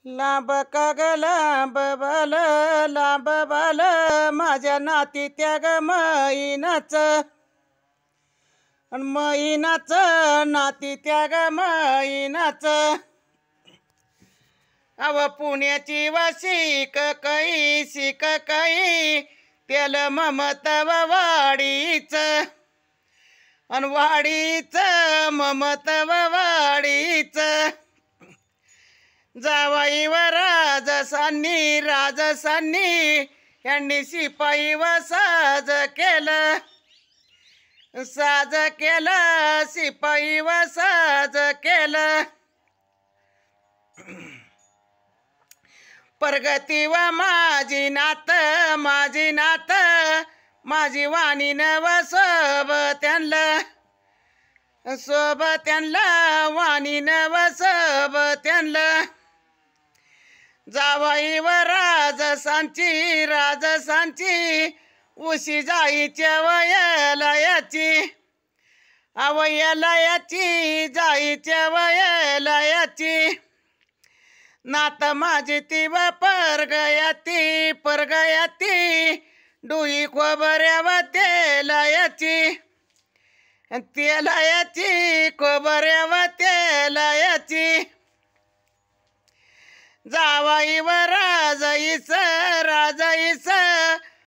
लांब का ग लांब बाल माझ्या नाती त्या ग मैनाचं नाती त्या ग मैनाचं. अव पुण्याची शिक काही तेल ममतव वाडीच अन वाडीच ममतव वाडीच. जावाई व राजसांनी यांनी शिपाई व साज केलं शिपाई व साज केलं. प्रगती व माझी नात माझी वाणी नव सोबत्यांला वाणी नव सोबत्यांला. जावाई व राजसांची उशी जाईच्या वयलयाची अवयलयाची जाईच्या वयलयाची. नात माझी ती व परगयाती डुई खोबऱ्या व तेलयाची खोबऱ्या व तेलयाची. जावाई व राजाईस